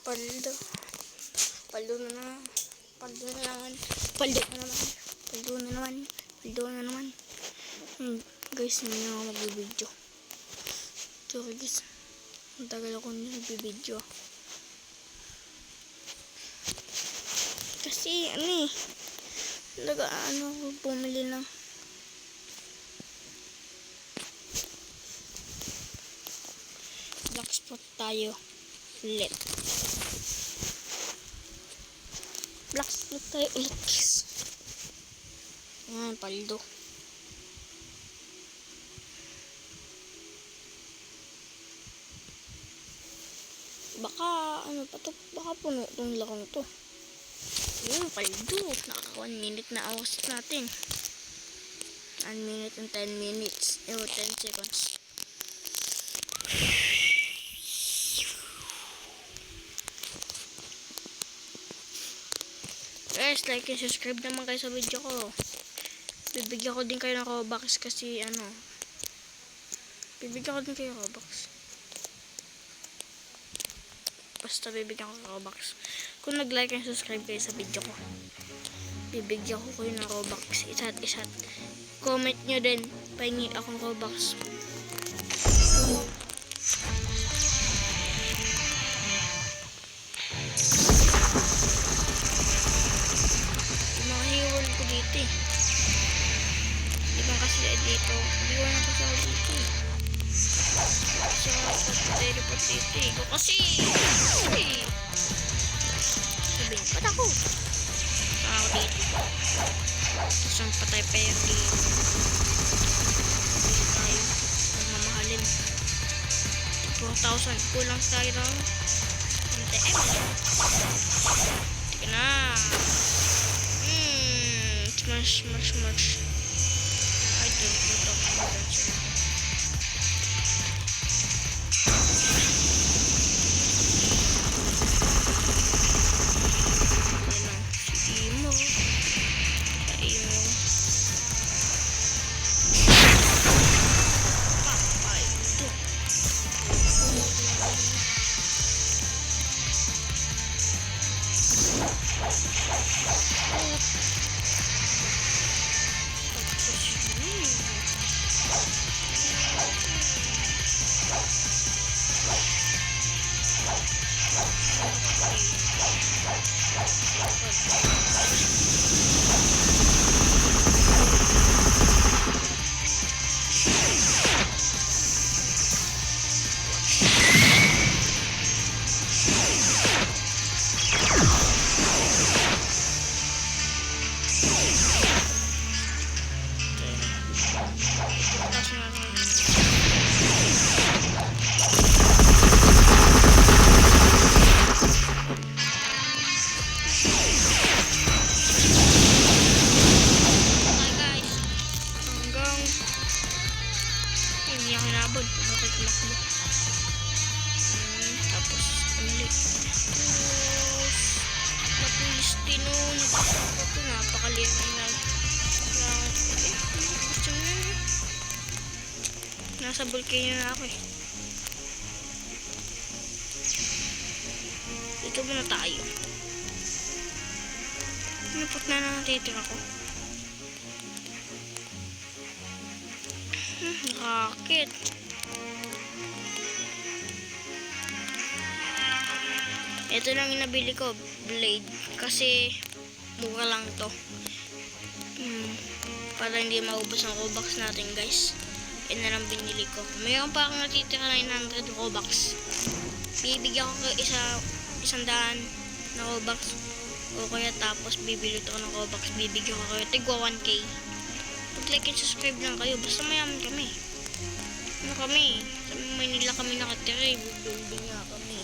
Paldo. Paldo na naman. Paldo na naman. Paldo na naman. Paldo na naman. Paldo na naman. Guys, hindi na ako magbibideo. Sorry guys. Ang tagal ako nagbibideo. Kasi bumili ng black spot tayo ulit. Black spot tayo ulit guys. Ayan, paldo. Baka baka puno itong lakong to. Ayan, paldo. Naka 1 minute na awas natin. 1 minute and 10 minutes. 10 seconds. Guys, like and subscribe naman kayo sa video ko. Bibigyan ko din kayo ng Robux kasi bibigyan ko din kayo ng Robux. Basta bibigyan ko ng Robux. Kung nag-like and subscribe kayo sa video ko, bibigyan ko kayo ng Robux. Isa't. Comment nyo din, pahingi akong Robux. Makahiwal ko dito eh. Di ba kasi dito? Hiwal na kasi ako dito eh. Kasi ako dito eh. Kasi sabihin, ba't ako? Ako dito. Tapos ang patay pa yung dito. Dito tayo. Magmamahalin. 4,000. Kulang tayo ng MTM. Tika na. Smash. I don't know that. Nasa volcano na ako eh. Dito muna tayo. Napot na natitira ko. Rocket. Ito lang yung nabili ko, blade. Kasi mura lang to. Para hindi maubos ang Robux natin guys. Yan na lang binili ko. Mayroon pa akong natitira 900 Robux. Bibigyan ko kayo 100 na Robux. O kaya tapos bibili ko ng Robux. Bibigyan ko kayo tigwa 1K. Like and subscribe lang kayo. Basta mayaman kami. Kami? Sa Manila kami nakatira. Building nga kami.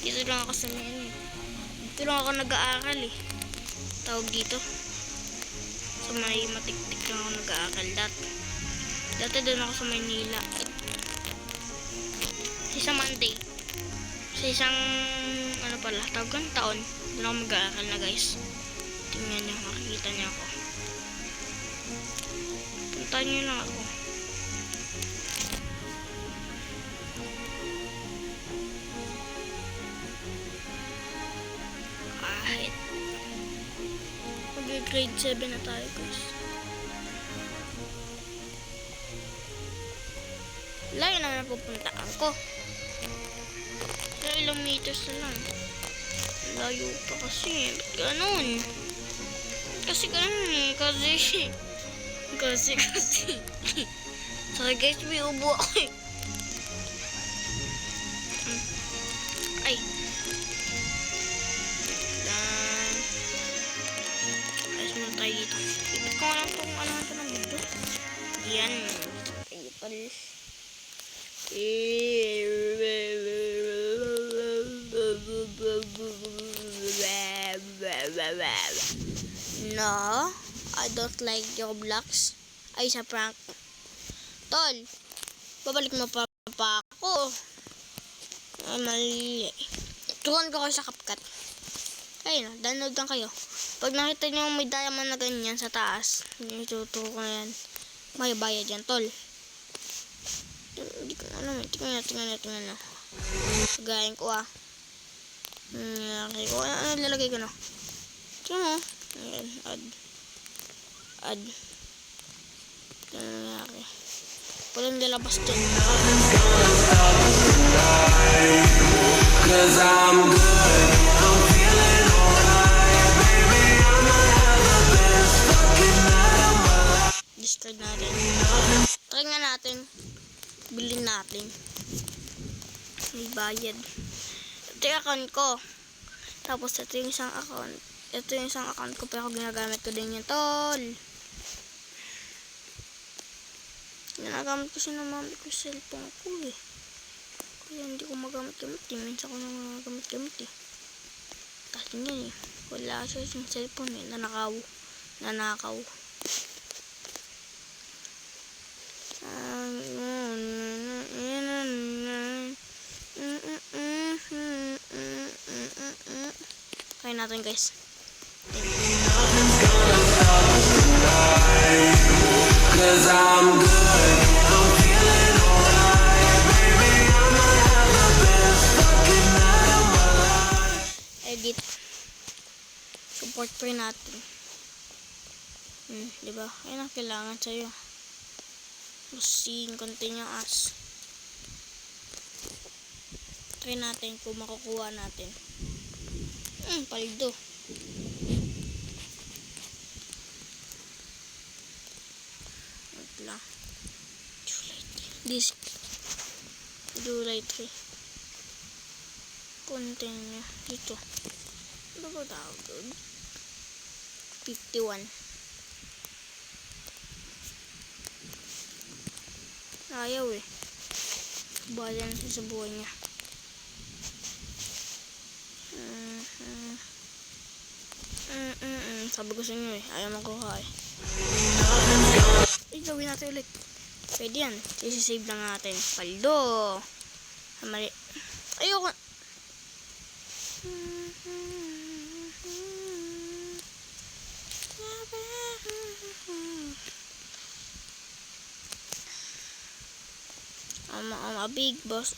Dito lang ako sa dito lang ako nag-aaral eh. Tawag dito. Sa may matiktik lang ako nag-aaral dati doon ako sa Manila sa isang Monday sa isang tawag taon doon ako mag-aaral na guys. Tingnan nyo, makikita nyo ako. Puntahan nyo lang ako. Grade 7 na tayo guys. Layo na napupuntaan ko. Pero ilang meters na lang. Layo pa kasi. Ba't ganun? Kasi ganun eh. Kasi. Sorry guys, may ubo ako eh. Ay. Dan. Ayos muna tayo dito. Ipit ko lang itong ano ito ng mundo. Yan. Tayo palis. No, I don't like your blocks. Ay, sa prank. Tol, babalik mo pa ako. Ay, mali. Turuan ko kayo sa CapCut. Ayun, download lang kayo. Pag nakita nyo may diamond na ganyan sa taas, ituturo ko na yan. May bayad yan, tol. Hindi ko alam eh. Tingnan na. Gayahin ko ah. Okay ko. Ano lalagay ko na? Tingnan mo. Ayan. Add. Tingnan na nangyari. Walang lalabas dyan. Cause I'm good. I'm feeling alright. Baby, I'ma have the best fucking night of my life. Discard natin. Try nga natin. Bilhin natin. May bayad. Ito yung account ko. Tapos ito yung isang account. Ito yung isang account ko pero ginagamit ko din yung tol. Ginagamit ko siya ng mami ko sa cellphone ko eh. Kaya hindi ko magamit-gamit eh. Minsan ko nang magamit-gamit eh. Kasi nga eh. Wala siya yung cellphone eh. Nanakaw. Kaya natin guys. Cause I'm good, I'm feeling alright. Baby, I'ma have the best fucking night of my life. Edit. Support pa rin natin. Diba? Ayun ang kailangan sa'yo. Proceed, continuous. Try natin kung makukuha natin. Paldo. Wait lang. July 3. Continue. Dito. Ano ba tawag doon? 51. Ayaw eh. Bahala na siya sa buhay niya. Sabi ko sa inyo eh. Ayaw makuha eh. Gawin natin ulit. Pwede yan. Isisave lang natin. Paldo. Mali. Ayoko. I'm a big boss.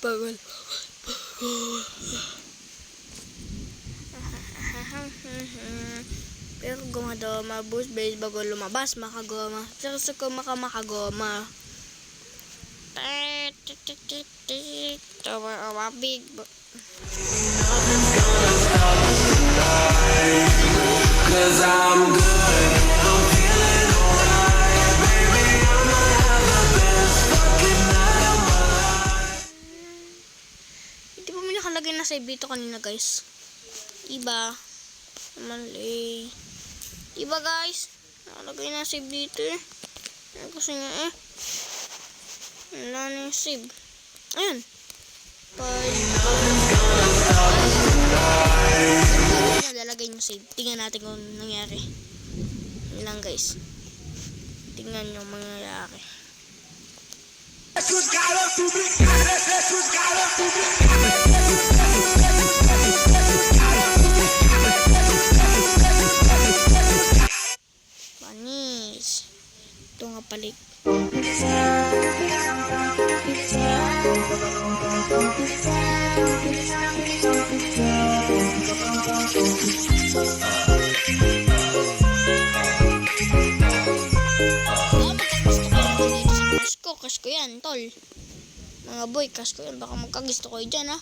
Bagol. Pero gumadoma, boost base bago lumabas, makagoma. Seryoso ko makagoma. Tawa big boss. Cause I'm good, I'm feeling alright. Baby, I'ma have the best fucking night of my life. Hindi pa may nakalagay na save dito kanina guys. Diba? Mali. Diba guys? Nakalagay na save dito eh. Kasi nga eh. Wala na yung save. Ayun. Lalagay yung save. Tingnan natin kung nangyari. Yun lang guys. Tingnan yung mangyayari. Panis. Ito nga palik. Thank you. yan, tol. Mga boy, cash ko yan. Baka magkagusto ko dyan, ha.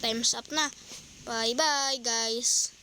Time's up na. Bye-bye, guys.